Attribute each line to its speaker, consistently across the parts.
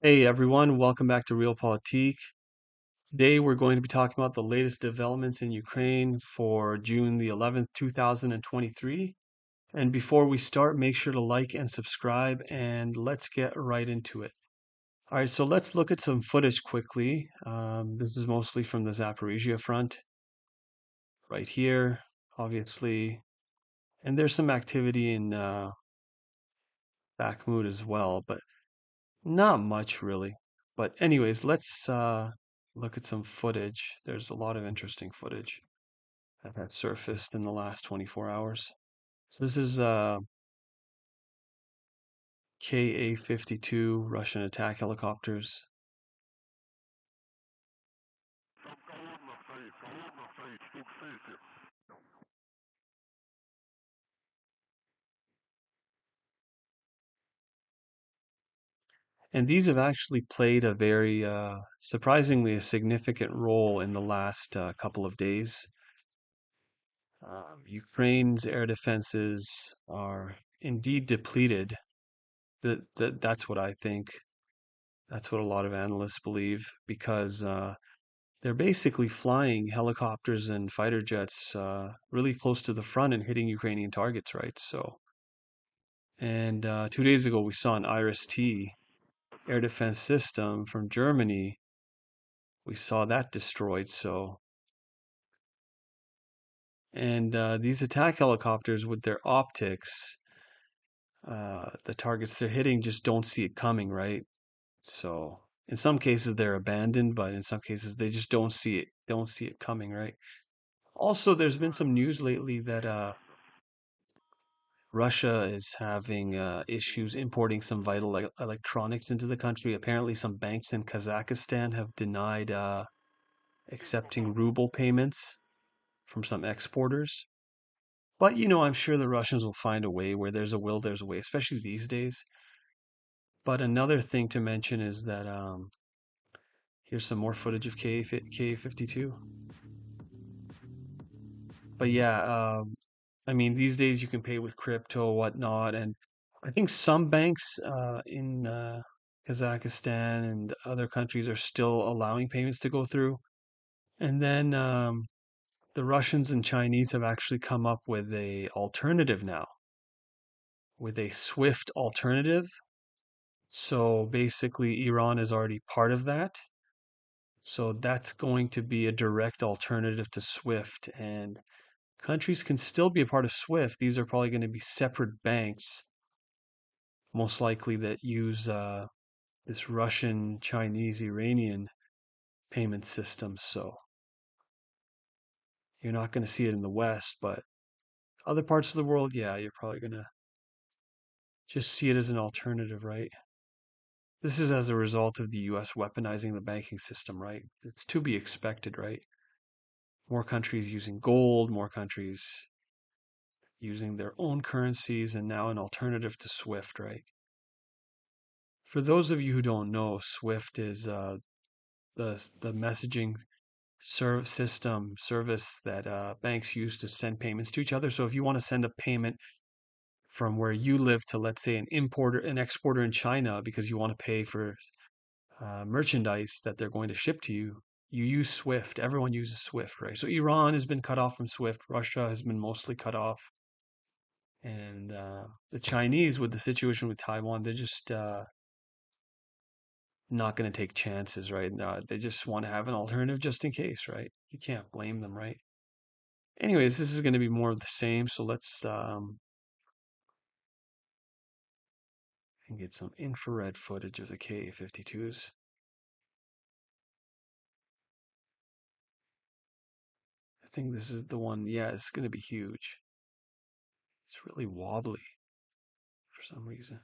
Speaker 1: Hey everyone, welcome back to Realpolitik. Today we're going to be talking about the latest developments in Ukraine for June the 11th, 2023. And before we start, make sure to like and subscribe and let's get right into it. All right, so let's look at some footage quickly. This is mostly from the Zaporizhia front, right here, obviously. And there's some activity in Bakhmut as well, but not much really. But anyways, let's look at some footage. There's a lot of interesting footage that had surfaced in the last 24 hours. So this is Ka-52 Russian attack helicopters. And these have actually played a very surprisingly a significant role in the last couple of days. Ukraine's air defenses are indeed depleted. That's what I think. That's what a lot of analysts believe because they're basically flying helicopters and fighter jets really close to the front and hitting Ukrainian targets, right? So, and 2 days ago we saw an Iris-T air defense system from Germany. We saw that destroyed. So, and these attack helicopters with their optics, the targets they're hitting just don't see it coming, right? So in some cases they're abandoned, but in some cases they just don't see it coming, right? Also, there's been some news lately that Russia is having issues importing some vital electronics into the country. Apparently, some banks in Kazakhstan have denied accepting ruble payments from some exporters. But I'm sure the Russians will find a way. Where there's a will, there's a way, especially these days. But another thing to mention is that here's some more footage of Ka-52. But yeah, I mean, these days you can pay with crypto, whatnot, and I think some banks in Kazakhstan and other countries are still allowing payments to go through. And then the Russians and Chinese have actually come up with a alternative now, with a SWIFT alternative. So basically, Iran is already part of that. So that's going to be a direct alternative to SWIFT, and countries can still be a part of SWIFT. These are probably going to be separate banks, most likely that use this Russian, Chinese, Iranian payment system. So you're not going to see it in the West, but other parts of the world, yeah, you're probably going to just see it as an alternative, right? This is as a result of the US weaponizing the banking system, right? It's to be expected, right? More countries using gold, more countries using their own currencies, and now an alternative to SWIFT, right? For those of you who don't know, SWIFT is the messaging service that banks use to send payments to each other. So if you want to send a payment from where you live to, let's say, an exporter in China because you want to pay for merchandise that they're going to ship to you, you use SWIFT. Everyone uses SWIFT, right? So Iran has been cut off from SWIFT. Russia has been mostly cut off. And the Chinese, with the situation with Taiwan, they're just not going to take chances, right? They just want to have an alternative just in case, right? You can't blame them, right? Anyways, this is going to be more of the same. So let's get some infrared footage of the Ka-52s. I think this is the one. Yeah, it's going to be huge. It's really wobbly for some reason.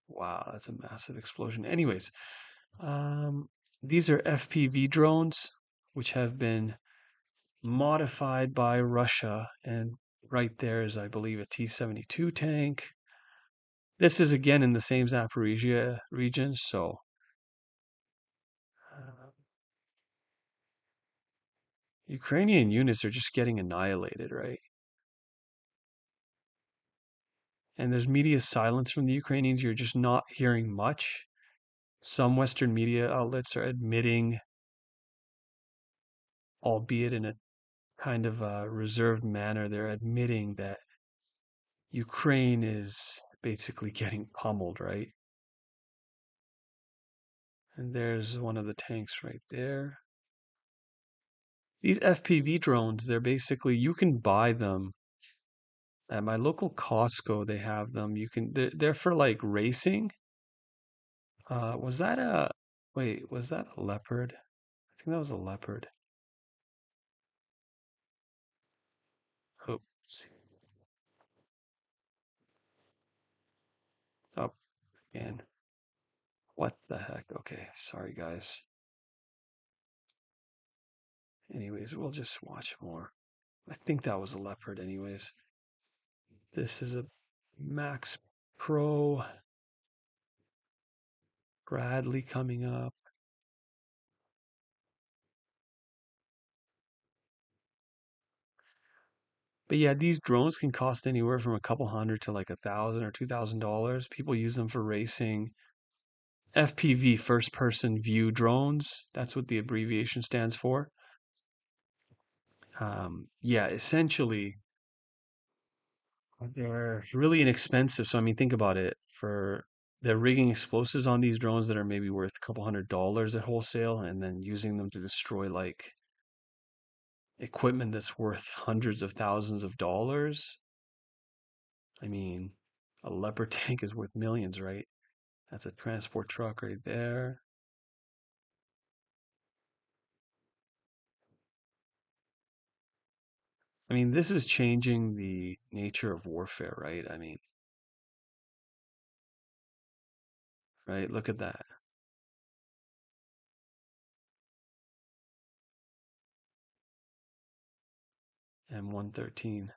Speaker 1: Wow, that's a massive explosion. Anyways, um, these are FPV drones, which have been modified by Russia. And right there is, I believe, a T-72 tank. This is again in the same Zaporizhia region, so uh, Ukrainian units are just getting annihilated, right? and there's media silence from the Ukrainians. You're just not hearing much. Some Western media outlets are admitting, albeit in a kind of a reserved manner, they're admitting that Ukraine is basically getting pummeled, right? And there's one of the tanks right there. These FPV drones, they're basically, you can buy them at my local Costco. They have them. They're for like racing. Was that a, wait, was that a leopard? I think that was a leopard. Oops. Up again. What the heck? Okay, sorry guys. Anyways, we'll just watch more. I think that was a leopard anyways. This is a Max Pro Bradley coming up. But yeah, these drones can cost anywhere from a couple hundred to like $1,000 or $2,000. People use them for racing. FPV, first person view drones. That's what the abbreviation stands for. Yeah, essentially, they're really inexpensive. So, I mean, think about it. For they're rigging explosives on these drones that are maybe worth a couple $100 at wholesale and then using them to destroy like equipment that's worth hundreds of thousands of dollars. I mean, a Leopard tank is worth millions, right? That's a transport truck right there. I mean, this is changing the nature of warfare, right? I mean, right? Look at that. M113.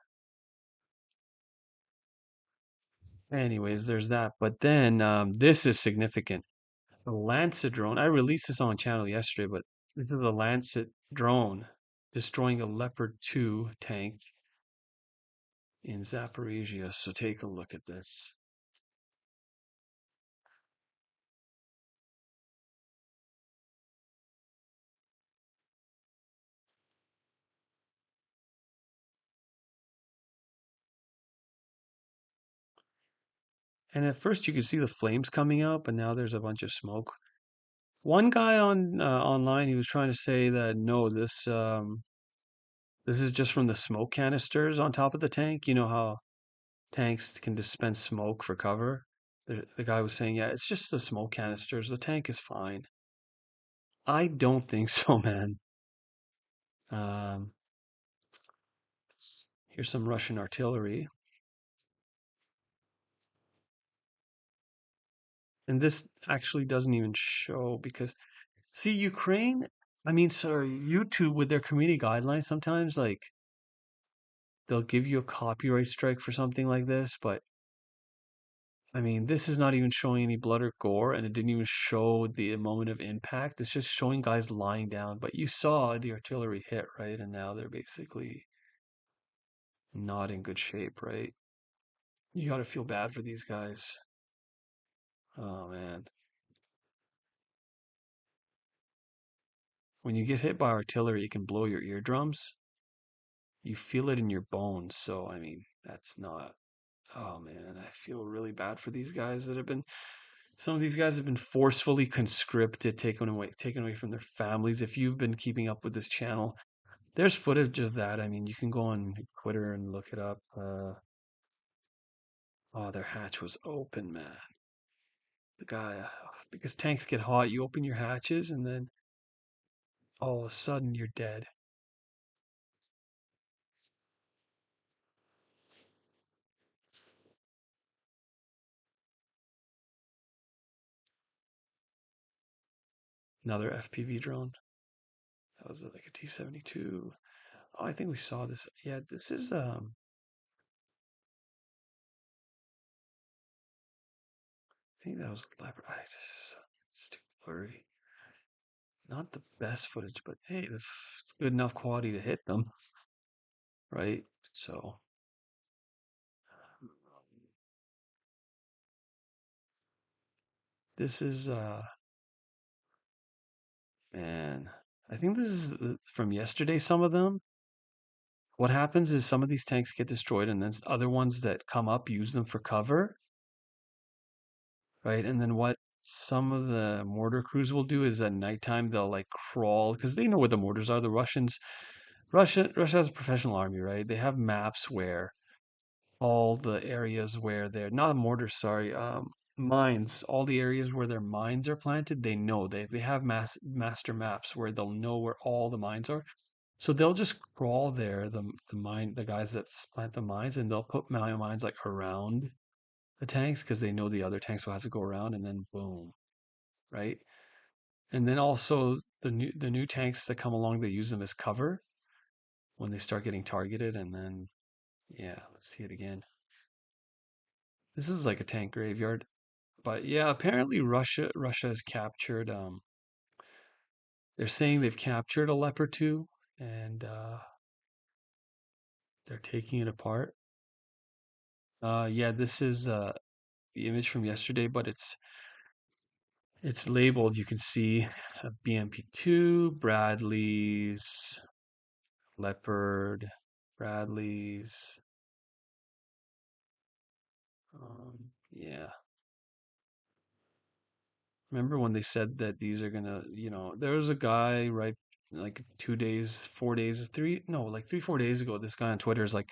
Speaker 1: Anyways, there's that. But then this is significant. The Lancet drone. I released this on channel yesterday, but this is the Lancet drone destroying a Leopard 2 tank in Zaporizhia. So take a look at this. And at first you could see the flames coming up, and now there's a bunch of smoke. One guy on online, he was trying to say that no, this is just from the smoke canisters on top of the tank. You know how tanks can dispense smoke for cover? The guy was saying, yeah, it's just the smoke canisters. The tank is fine. I don't think so, man. Um, here's some Russian artillery. And this actually doesn't even show because, see, Ukraine, I mean, sorry, YouTube with their community guidelines, sometimes like they'll give you a copyright strike for something like this, but I mean, this is not even showing any blood or gore, and it didn't even show the moment of impact. It's just showing guys lying down. But you saw the artillery hit, right? And now they're basically not in good shape, right? You got to feel bad for these guys. Oh, man. When you get hit by artillery, it can blow your eardrums. You feel it in your bones. So, I mean, that's not. Oh, man. I feel really bad for these guys that have been. Some of these guys have been forcefully conscripted, taken away from their families. If you've been keeping up with this channel, there's footage of that. I mean, you can go on Twitter and look it up. Oh, their hatch was open, man. The guy, because tanks get hot, you open your hatches and then all of a sudden you're dead. Another FPV drone. That was like a T-72. Oh, I think we saw this. Yeah, this is I think that was a leopard. It's too blurry. Not the best footage, but hey, it's good enough quality to hit them, right? So This is man, I think this is from yesterday. Some of them. What happens is some of these tanks get destroyed, and then other ones that come up use them for cover, right? And then what some of the mortar crews will do is at nighttime they'll like crawl because they know where the mortars are. The Russians, Russia has a professional army, right? They have maps where all the areas where they're not mortars, sorry, mines, all the areas where their mines are planted, they know they have master maps where they'll know where all the mines are. So they'll just crawl there, the guys that plant the mines, and they'll put mines like around the tanks because they know the other tanks will have to go around, and then boom, right? And then also the new tanks that come along, they use them as cover when they start getting targeted, and then yeah, let's see it again. This is like a tank graveyard. But yeah, apparently Russia has captured they're saying they've captured a Leopard 2 and they're taking it apart. Yeah, this is the image from yesterday, but it's labeled. You can see a BMP2, Bradley's, Leopard, Bradley's. Yeah. Remember when they said that these are gonna, there was a guy, right, like 2 days, 4 days, like 3, 4 days ago, this guy on Twitter is like,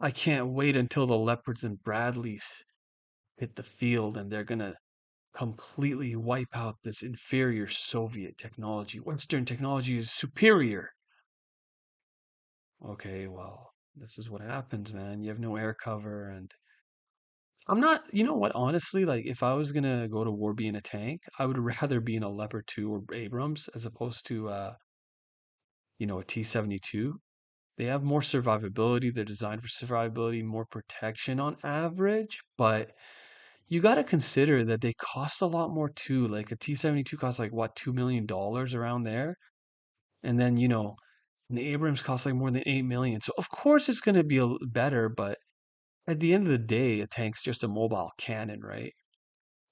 Speaker 1: I can't wait until the Leopards and Bradleys hit the field and they're gonna completely wipe out this inferior Soviet technology. Western technology is superior. Okay, well, this is what happens, man. You have no air cover, and I'm not, you know what, honestly, like if I was gonna go to war being a tank, I would rather be in a Leopard 2 or Abrams as opposed to a T-72. They have more survivability, they're designed for survivability, more protection on average, but you got to consider that they cost a lot more too. Like a T-72 costs like what, $2 million dollars around there. And then, an Abrams costs like more than 8 million. So of course it's going to be better, but at the end of the day, a tank's just a mobile cannon, right?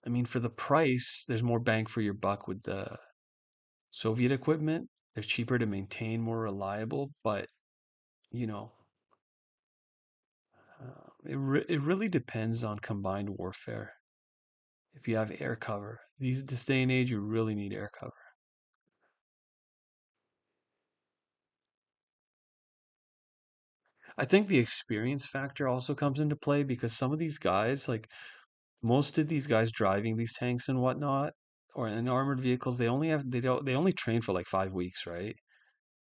Speaker 1: I mean, for the price, there's more bang for your buck with the Soviet equipment. They're cheaper to maintain, more reliable, but you know, it really depends on combined warfare. If you have air cover, this day and age, you really need air cover. I think the experience factor also comes into play because some of these guys, like most of these guys driving these tanks and whatnot, or in armored vehicles, they only train for like 5 weeks, right?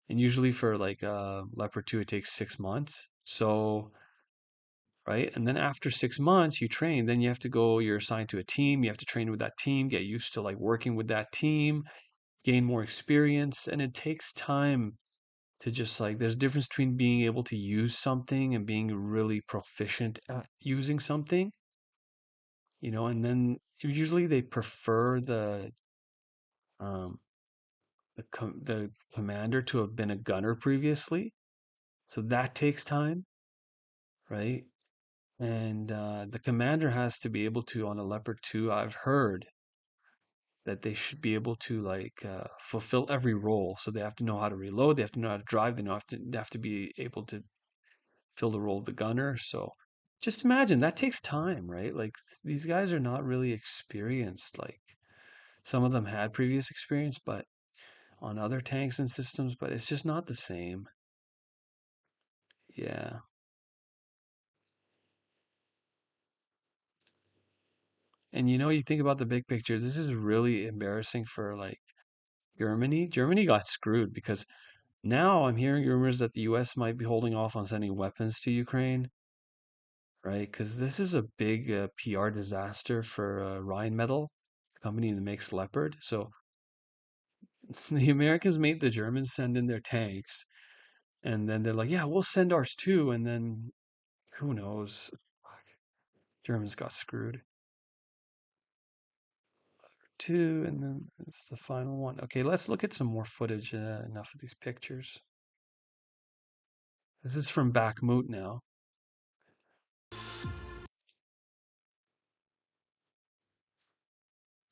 Speaker 1: And usually for like Leopard 2, it takes 6 months. So, right? And then after 6 months, you train, then you have to go, you're assigned to a team, you have to train with that team, get used to like working with that team, gain more experience, and it takes time to just like there's a difference between being able to use something and being really proficient at using something, and then usually they prefer um the commander to have been a gunner previously. So that takes time, right? And the commander has to be able to, on a Leopard 2, I've heard that they should be able to like fulfill every role. So they have to know how to reload, they have to know how to drive, they have to be able to fill the role of the gunner. So just imagine that takes time, right? Like these guys are not really experienced. Like some of them had previous experience, but on other tanks and systems, but it's just not the same. Yeah. And you think about the big picture, this is really embarrassing for like Germany. Germany got screwed because now I'm hearing rumors that the US might be holding off on sending weapons to Ukraine, right? Because this is a big PR disaster for Rheinmetall, the company that makes Leopard. So the Americans made the Germans send in their tanks, and then they're like, "Yeah, we'll send ours too." And then who knows? Fuck. Germans got screwed too, and then it's the final one. Okay, let's look at some more footage. Enough of these pictures. This is from Bakhmut now.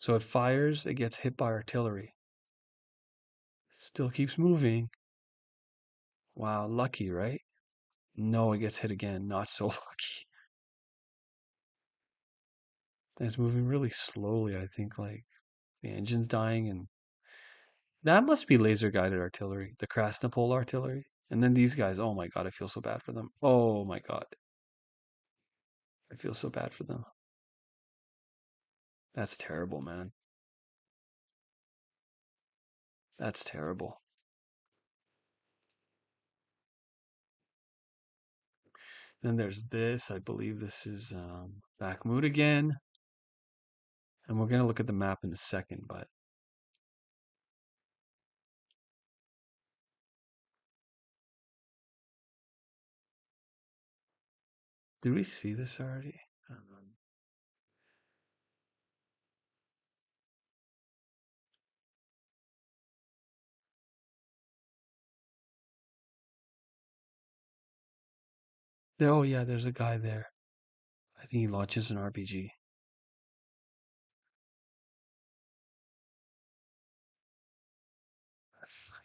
Speaker 1: So it fires, it gets hit by artillery. Still keeps moving. Wow, lucky, right? No, it gets hit again. Not so lucky. It's moving really slowly, I think, like the engine's dying, and that must be laser guided artillery, the Krasnopol artillery. And then these guys, oh my God, I feel so bad for them. Oh my God, I feel so bad for them. That's terrible, man. That's terrible. Then there's this. I believe this is Bakhmut again. And we're going to look at the map in a second, but did we see this already? Oh yeah, there's a guy there. I think he launches an RPG.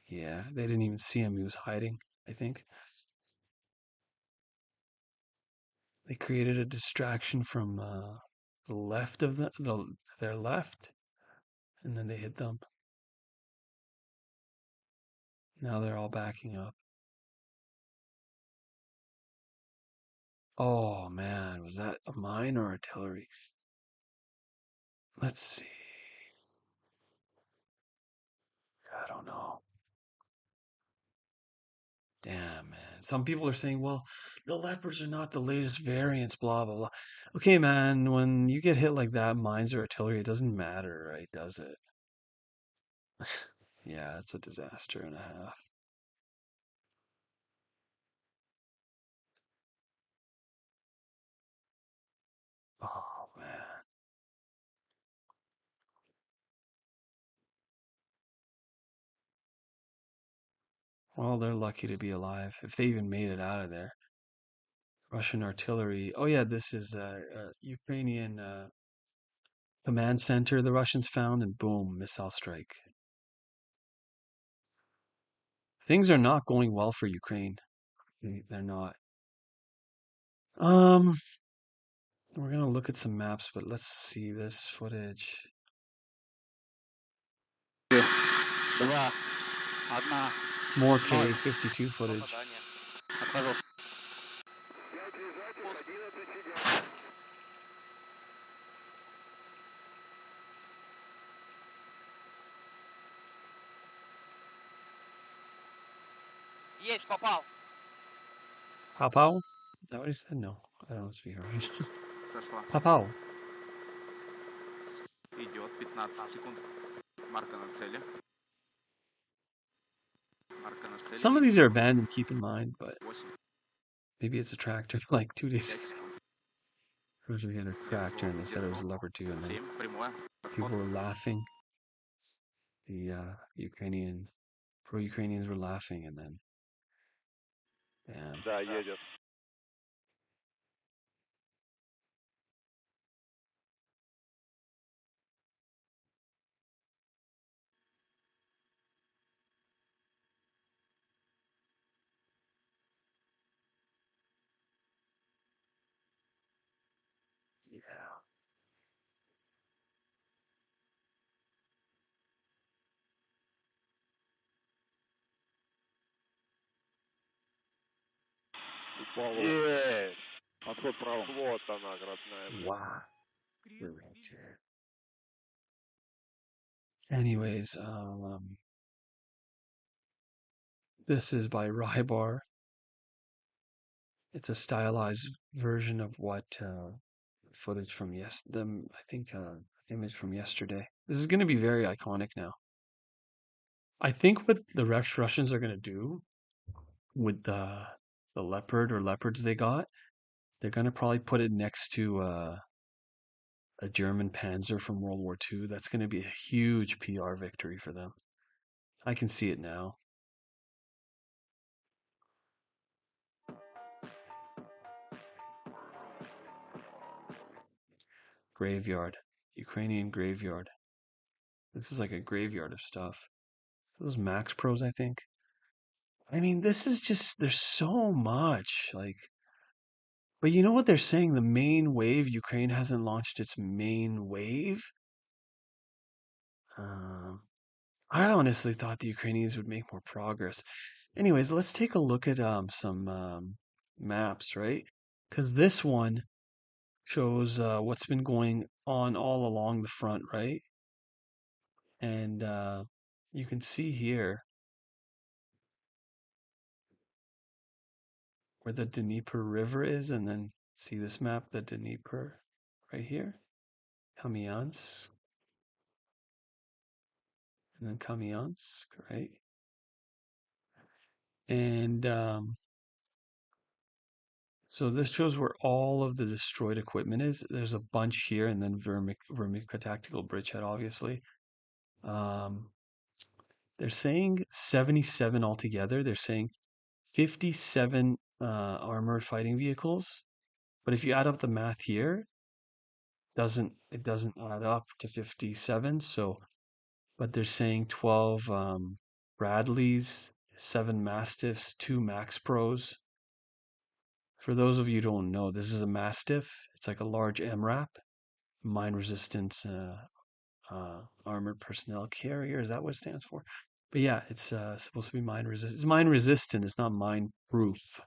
Speaker 1: Yeah, they didn't even see him. He was hiding, I think. They created a distraction from the left of their left, and then they hit them. Now they're all backing up. Oh man, was that a mine or artillery? Let's see. I don't know. Damn, man. Some people are saying, well, the leopards are not the latest variants, blah, blah, blah. Okay, man, when you get hit like that, mines or artillery, it doesn't matter, right? Does it? Yeah, it's a disaster and a half. Oh, man. Well, they're lucky to be alive if they even made it out of there. Russian artillery. Oh, yeah, this is a Ukrainian command center the Russians found, and boom, missile strike. Things are not going well for Ukraine. They're not. Um, we're gonna look at some maps, but let's see this footage.
Speaker 2: Два, одна,
Speaker 1: More
Speaker 2: ноль.
Speaker 1: K-52 footage.
Speaker 2: Попадание. Отхожу. Есть, попал.
Speaker 1: Pow pow? Is that what he said? No, I don't speak Russian.
Speaker 2: Зашла.
Speaker 1: Pow pow.
Speaker 2: Идет 15 секунд. Марка на цели. Марка на цели.
Speaker 1: Some of these are abandoned, keep in mind, but
Speaker 2: 8,
Speaker 1: maybe it's a tractor. Like 2 days
Speaker 2: 5
Speaker 1: ago,
Speaker 2: секунд.
Speaker 1: we had a tractor and they said it was a Leopard 2, and then
Speaker 2: 7, прямое. Подход.
Speaker 1: people were laughing. The Ukrainian pro-Ukrainians were laughing, and then damn.
Speaker 3: Да, едет.
Speaker 1: Yeah.
Speaker 3: Есть! Отход правым. Вот она, родная.
Speaker 1: Wow. Anyways, this is by Rybar. It's a stylized version of what footage from I think image from yesterday. This is going to be very iconic now. I think what the Russians are going to do with the leopard or leopards they got, they're going to probably put it next to a German Panzer from World War II. That's going to be a huge PR victory for them. I can see it now. Graveyard, Ukrainian graveyard. This is like a graveyard of stuff. Those Max Pros, I think. I mean, this is just, there's so much. Like, but you know what they're saying? The main wave, Ukraine hasn't launched its main wave. Um, I honestly thought the Ukrainians would make more progress. Anyways, let's take a look at some maps, right? Because this one shows what's been going on all along the front, right? And you can see here where the Dnieper River is, and then see this map, the Dnieper right here, Kamyansk, and then Kamyansk, right? And so this shows where all of the destroyed equipment is. There's a bunch here, and then Vermika Tactical Bridgehead, obviously. Um, they're saying 77 altogether. They're saying 57 armored fighting vehicles. But if you add up the math here, it doesn't add up to 57. So, but they're saying 12 Bradleys, 7 Mastiffs, 2 Max Pros. For those of you who don't know, this is a Mastiff. It's like a large MRAP, mine resistant armored personnel carrier. Is that what it stands for? But yeah, it's supposed to be mine resistant. It's mine resistant. It's not mine proof.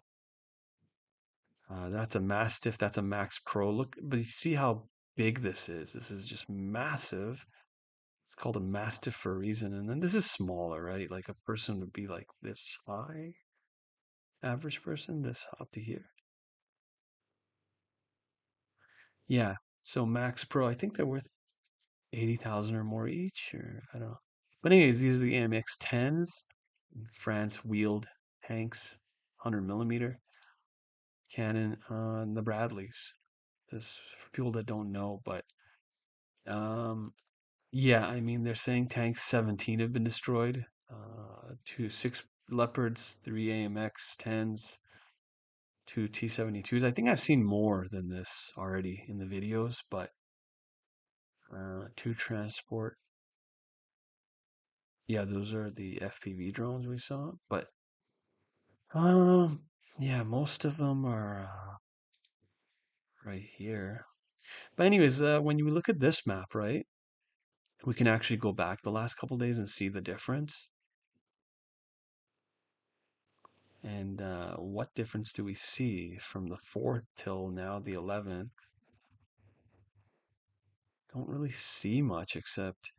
Speaker 1: That's a Mastiff. That's a Max Pro. Look, but you see how big this is. This is just massive. It's called a Mastiff for a reason. And then this is smaller, right? Like a person would be like this high. Average person, this up to here. Yeah. So Max Pro, I think they're worth 80,000 or more each, or I don't know. But anyways, these are the AMX 10s, France wheeled tanks, 100 millimeter cannon, and the Bradleys. This for people that don't know, but yeah, I mean they're saying tanks 17 have been destroyed, 6 Leopards, 3 AMX 10s, 2 T-72s. I think I've seen more than this already in the videos, but 2 transport. Yeah, those are the FPV drones we saw, but yeah, most of them are right here. But anyways, when you look at this map, right, we can actually go back the last couple days and see the difference. And what difference do we see from the 4th till now the 11th? Don't really see much except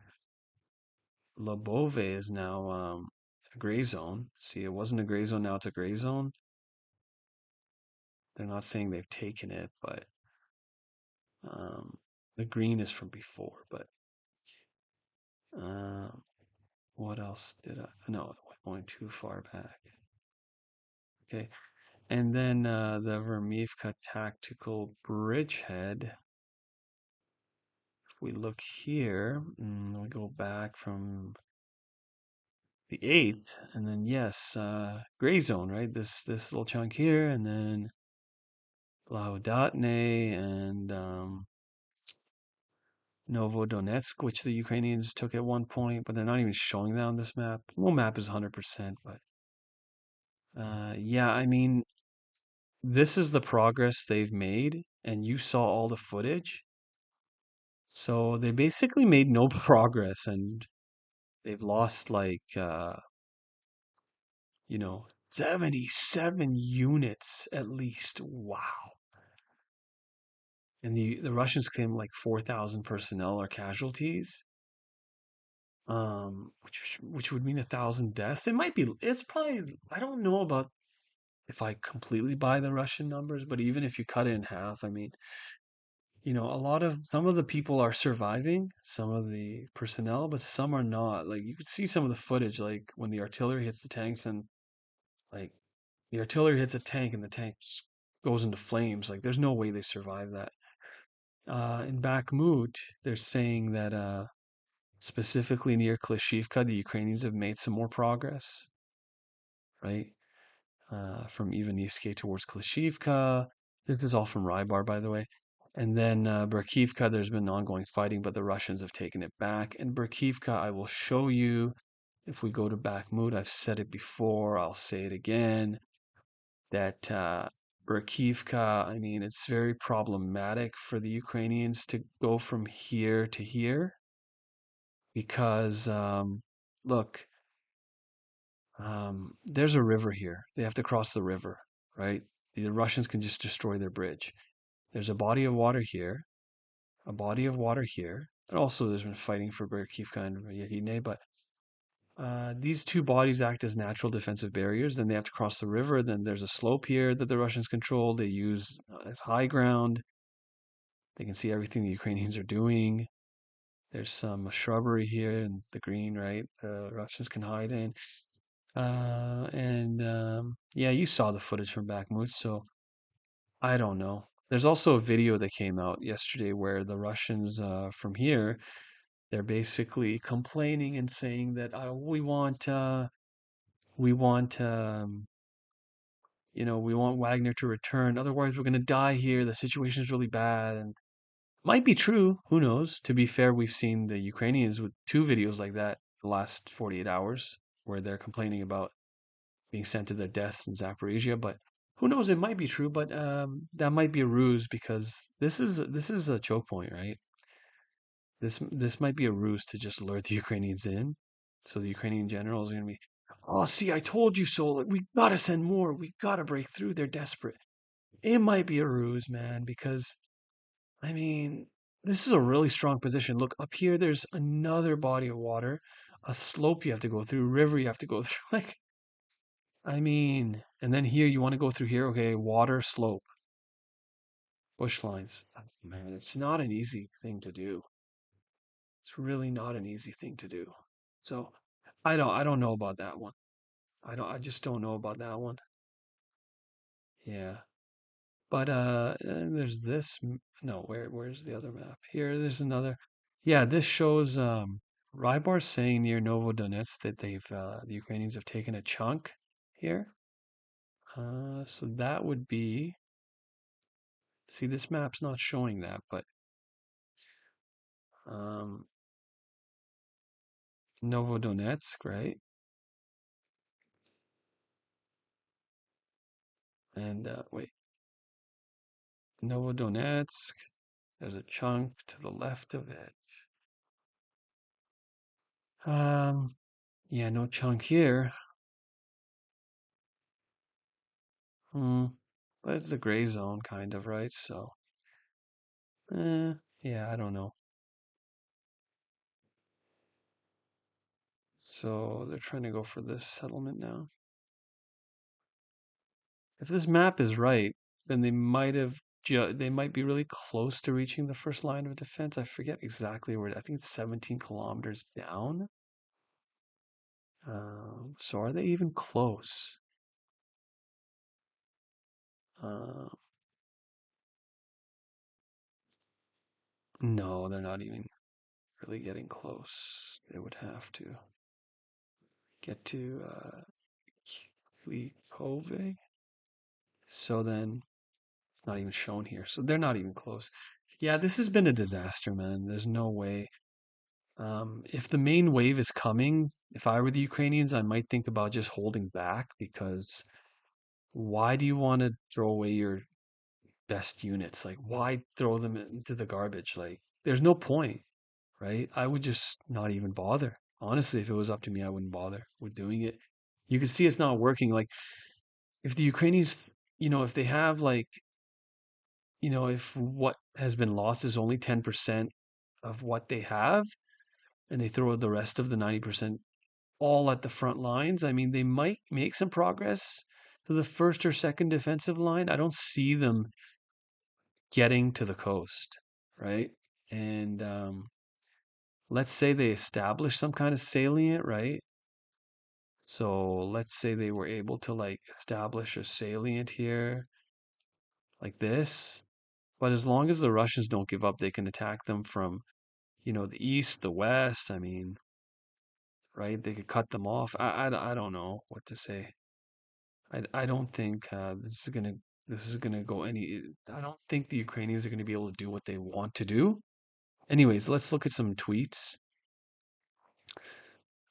Speaker 1: Lobove is now a gray zone. See, it wasn't a gray zone, now it's a gray zone. They're not saying they've taken it, but the green is from before. But what else did I? No, going too far back. Okay, and then the Vermivka Tactical Bridgehead. If we look here, we go back from the 8th, and then yes, gray zone, right? This little chunk here, and then Blahodatne and Novodonetsk, which the Ukrainians took at one point, but they're not even showing that on this map. No map is 100%, but yeah, I mean, this is the progress they've made, and you saw all the footage. So they basically made no progress, and they've lost like, 77 units at least. Wow. And the Russians claim like 4,000 personnel are casualties. Which would mean 1,000 deaths. It's probably, I don't know about if I completely buy the Russian numbers, but even if you cut it in half, I mean, some of the people are surviving, some of the personnel, but some are not. Like you could see some of the footage, like when the artillery hits the tanks and like the artillery hits a tank and the tank goes into flames. Like there's no way they survive that. In Bakhmut, they're saying that specifically near Klishivka, the Ukrainians have made some more progress, right? From Ivanivske towards Klishivka. This is all from Rybar, by the way. And then Berkivka, there's been ongoing fighting, but the Russians have taken it back. And Berkivka, I will show you if we go to Bakhmut. I've said it before, I'll say it again, that Berkivka, I mean, it's very problematic for the Ukrainians to go from here to here because, look, there's a river here. They have to cross the river, right? The Russians can just destroy their bridge. There's a body of water here, a body of water here. And also, there's been fighting for Berkivka and Yahidne, but these two bodies act as natural defensive barriers. Then they have to cross the river. Then there's a slope here that the Russians control. They use as high ground. They can see everything the Ukrainians are doing. There's some shrubbery here in the green, right? The Russians can hide in. Yeah, you saw the footage from Bakhmut, so I don't know. There's also a video that came out yesterday where the Russians from here, they're basically complaining and saying that we want we want Wagner to return. Otherwise, we're going to die here. The situation is really bad, and might be true. Who knows? To be fair, we've seen the Ukrainians with two videos like that the last 48 hours where they're complaining about being sent to their deaths in Zaporizhia. But who knows? It might be true, but that might be a ruse because this is a choke point, right? This might be a ruse to just lure the Ukrainians in. So the Ukrainian generals are going to be, oh, see, I told you so. Like, we gotta send more. We gotta break through. They're desperate. It might be a ruse, man, because I mean, this is a really strong position. Look, up here, there's another body of water, a slope you have to go through, river you have to go through. Like, I mean, and then here you want to go through here. Okay, water, slope, bush lines. Man, it's not an easy thing to do. It's really not an easy thing to do. So I don't know about that one. I just don't know about that one. Yeah. But and there's this no, where's the other map? Here, there's another. Yeah, this shows Rybar's saying near Novodonetsk that the Ukrainians have taken a chunk here. So that would be, see, this map's not showing that, but um Novodonetsk, right? And wait, Novodonetsk, there's a chunk to the left of it. Yeah, no chunk here. Hmm. But it's a gray zone, kind of, right? So, yeah, I don't know. So they're trying to go for this settlement now. If this map is right, then they might be really close to reaching the first line of defense. I forget exactly where. I think it's 17 kilometers down. So are they even close? Uh, no, they're not even really getting close. They would have to get to Klikove. So then it's not even shown here. So they're not even close. Yeah, this has been a disaster, man. There's no way. If the main wave is coming, if I were the Ukrainians, I might think about just holding back because why do you want to throw away your best units? Like, why throw them into the garbage? Like, there's no point, right? I would just not even bother. Honestly, if it was up to me, I wouldn't bother with doing it. You can see it's not working. Like, if the Ukrainians, if they have like, if what has been lost is only 10% of what they have, and they throw the rest of the 90% all at the front lines, I mean, they might make some progress to the first or second defensive line. I don't see them getting to the coast, right? And let's say they establish some kind of salient, right? So let's say they were able to like establish a salient here like this. But as long as the Russians don't give up, they can attack them from, the east, the west. I mean, right? They could cut them off. I don't know what to say. I don't think this is going to go any. I don't think the Ukrainians are going to be able to do what they want to do. Anyways, let's look at some tweets.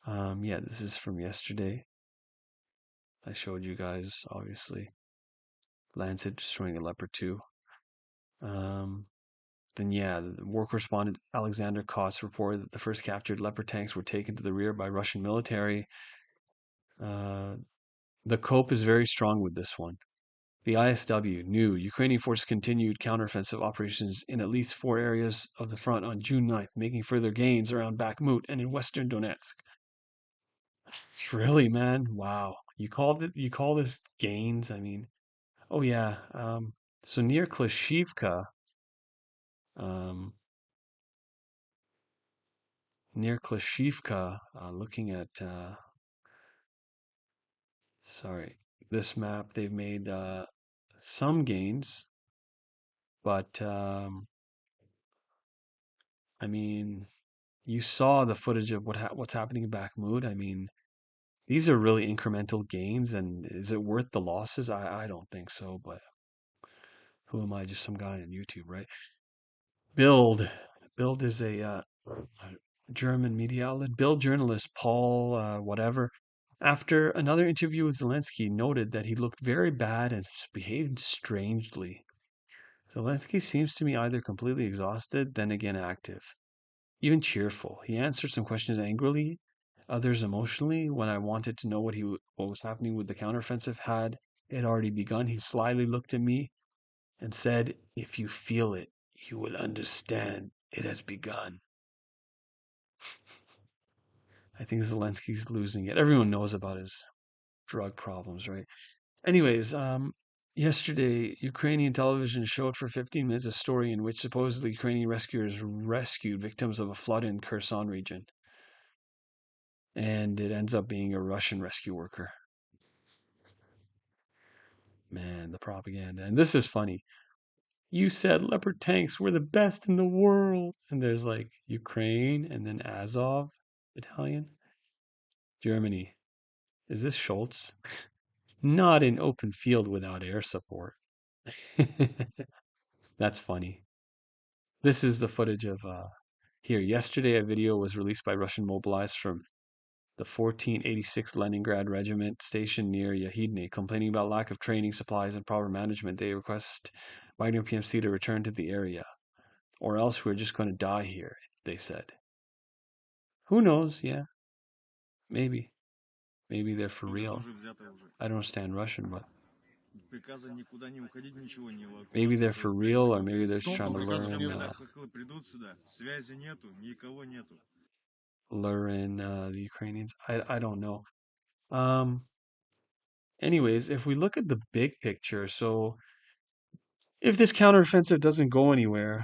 Speaker 1: Yeah, this is from yesterday. I showed you guys, obviously. Lancet destroying a Leopard 2. Then, yeah, the war correspondent Alexander Kotz reported that the first captured Leopard tanks were taken to the rear by Russian military. The COPE is very strong with this one. The ISW knew Ukrainian forces continued counteroffensive operations in at least 4 areas of the front on June 9th, making further gains around Bakhmut and in western Donetsk. Really, man? Wow. You call this gains? I mean, oh yeah. So near Klashivka, um, looking at sorry, this map, they've made some gains, but I mean, you saw the footage of what's happening in Bakhmut. I mean, these are really incremental gains, and is it worth the losses? I don't think so, but who am I? Just some guy on YouTube, right? Bild. Bild is a German media outlet. Bild journalist Paul whatever, after another interview with Zelensky, noted that he looked very bad and behaved strangely. Zelensky seems to me either completely exhausted, then again active, even cheerful. He answered some questions angrily, others emotionally. When I wanted to know what was happening with the counteroffensive had it already begun, he slyly looked at me and said, "If you feel it, you will understand it has begun." I think Zelensky's losing it. Everyone knows about his drug problems, right? Anyways, yesterday, Ukrainian television showed for 15 minutes a story in which supposedly Ukrainian rescuers rescued victims of a flood in Kherson region. And it ends up being a Russian rescue worker. Man, the propaganda. And this is funny. You said Leopard tanks were the best in the world. And there's like Ukraine and then Azov Battalion. Germany. Is this Schultz? Not in open field without air support. That's funny. This is the footage of here. Yesterday, a video was released by Russian mobilized from the 1486 Leningrad Regiment stationed near Yahidne, complaining about lack of training, supplies, and proper management. They request Wagner PMC to return to the area, or else we're just going to die here, they said. Who knows? Yeah, maybe. Maybe they're for real. I don't understand Russian, but maybe they're for real, or maybe they're just trying to learn the Ukrainians. I don't know. Anyways, if we look at the big picture, so if this counteroffensive doesn't go anywhere,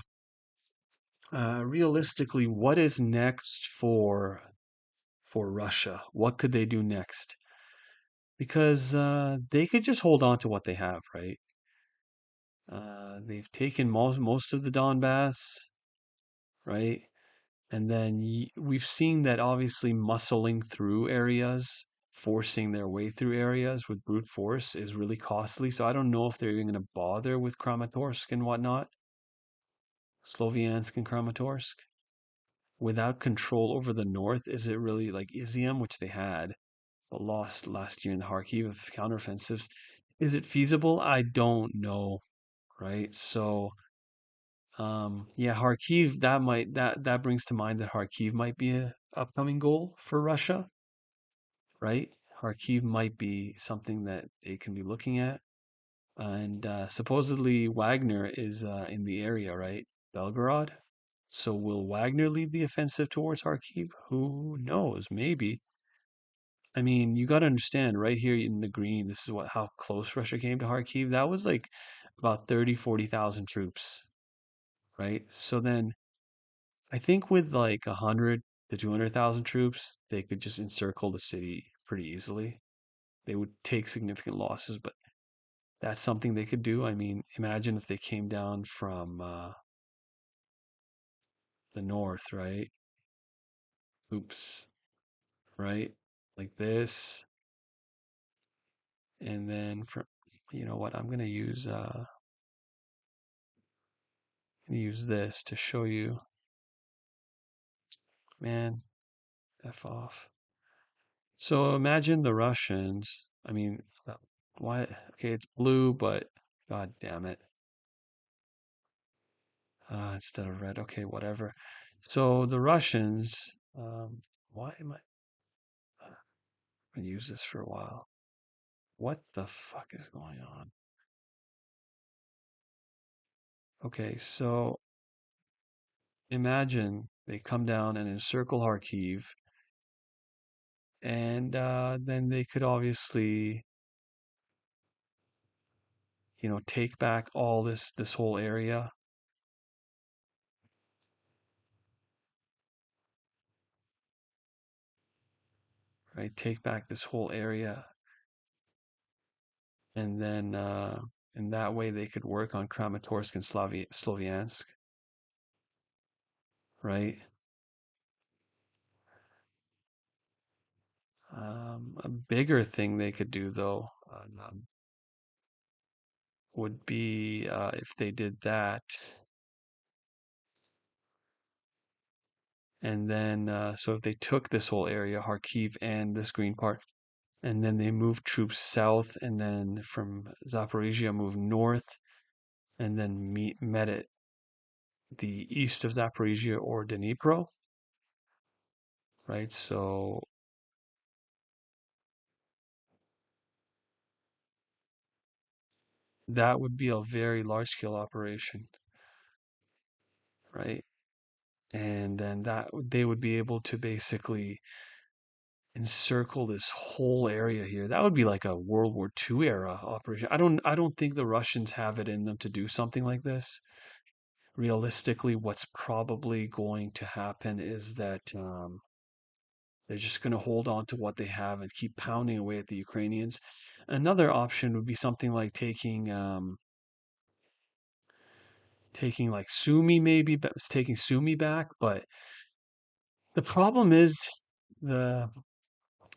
Speaker 1: realistically, what is next for Russia? What could they do next? Because they could just hold on to what they have, right? They've taken most of the Donbass, right? And then we've seen that obviously muscling through areas, forcing their way through areas with brute force is really costly. So I don't know if they're even going to bother with Kramatorsk and whatnot, Sloviansk and Kramatorsk. Without control over the north, is it really like Izium, which they had, but lost last year in the Kharkiv counteroffensives? Is it feasible? I don't know, right? So yeah, Kharkiv, that brings to mind that Kharkiv might be a upcoming goal for Russia, right? Kharkiv might be something that they can be looking at. And supposedly Wagner is in the area, right? Belgorod. So will Wagner lead the offensive towards Kharkiv? Who knows? Maybe. I mean, you got to understand right here in the green, this is how close Russia came to Kharkiv. That was like about 40,000 troops, right? So then I think with like 100 to 200,000 troops, they could just encircle the city pretty easily. They would take significant losses, but that's something they could do. I mean, imagine if they came down from the north, right? Oops, right? Like this. And then from, you know what? I'm gonna use this to show you. Man, F off. So imagine the Russians. I mean, why? Okay, it's blue, but god damn it. Instead of red. Okay, whatever. So the Russians. Why am I? I'm gonna use this for a while. What the fuck is going on? Okay, so imagine they come down and encircle Kharkiv, and then they could obviously, take back all this whole area, right? Take back this whole area, and then in that way they could work on Kramatorsk and Sloviansk, right? A bigger thing they could do though would be if they did that, and then so if they took this whole area, Kharkiv and this green part, and then they moved troops south, and then from Zaporizhia moved north, and then met at the east of Zaporizhia or Dnipro, right? So that would be a very large scale operation, right? And then they would be able to basically encircle this whole area here. That would be like a World War II era operation. I don't think the Russians have it in them to do something like this. Realistically, what's probably going to happen is that they're just going to hold on to what they have and keep pounding away at the Ukrainians. Another option would be something like taking like Sumy, maybe, but taking Sumy back. But the problem is the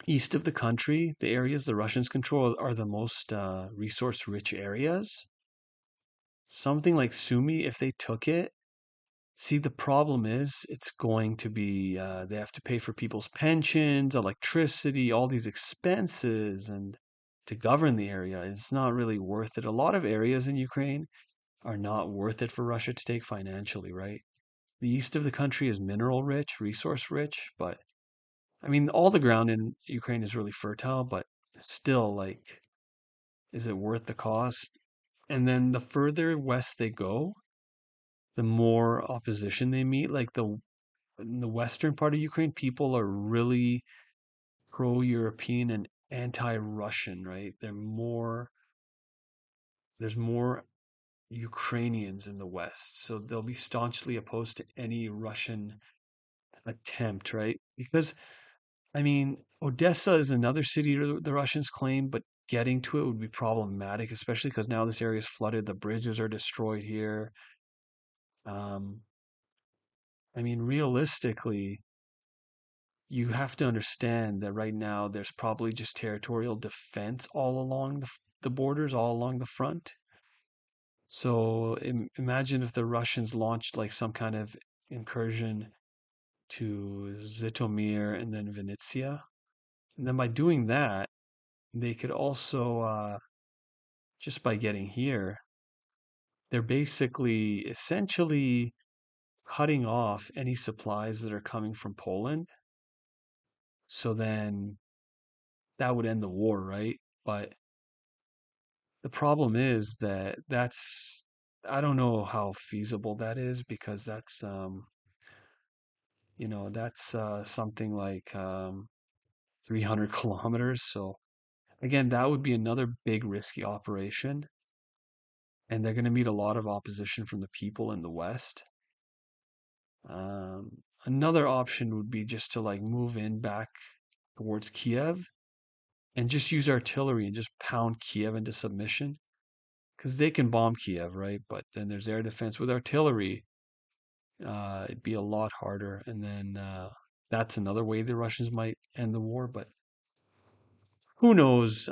Speaker 1: east of the country, the areas the Russians control are the most resource-rich areas. Something like Sumy, if they took it, see, the problem is it's going to be they have to pay for people's pensions, electricity, all these expenses, and to govern the area, it's not really worth it. A lot of areas in Ukraine are not worth it for Russia to take financially, right? The east of the country is mineral rich, resource rich, but I mean, all the ground in Ukraine is really fertile, but still, like, is it worth the cost? And then the further west they go, the more opposition they meet. Like in the western part of Ukraine, people are really pro-European and anti-Russian, right? There's more Ukrainians in the West, so they'll be staunchly opposed to any Russian attempt, right? Because I mean, Odessa is another city the Russians claim, but getting to it would be problematic, especially because now this area is flooded. The bridges are destroyed here. Um, I mean, realistically, you have to understand that right now there's probably just territorial defense all along the borders, all along the front. So imagine if the Russians launched like some kind of incursion to Zhytomyr and then Vinnytsia. And then by doing that, they could also, just by getting here, they're basically essentially cutting off any supplies that are coming from Poland. So then that would end the war, right? But the problem is I don't know how feasible that is because that's something like 300 kilometers. So again, that would be another big risky operation. And they're going to meet a lot of opposition from the people in the West. Another option would be just to like move in back towards Kiev and just use artillery and just pound Kiev into submission because they can bomb Kiev, right? But then there's air defense with artillery. It'd be a lot harder, and then that's another way the Russians might end the war. But who knows?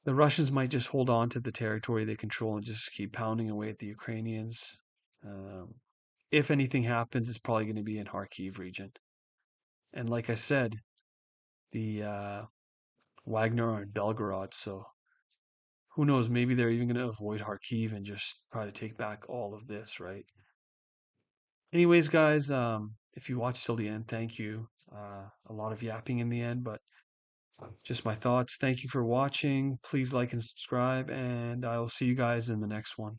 Speaker 1: the Russians might just hold on to the territory they control and just keep pounding away at the Ukrainians. Um, if anything happens, it's probably going to be in Kharkiv region. And like I said, the Wagner are in Belgorod, so who knows? Maybe they're even going to avoid Kharkiv and just try to take back all of this, right? Anyways, guys, if you watched till the end, thank you. A lot of yapping in the end, but just my thoughts. Thank you for watching. Please like and subscribe, and I will see you guys in the next one.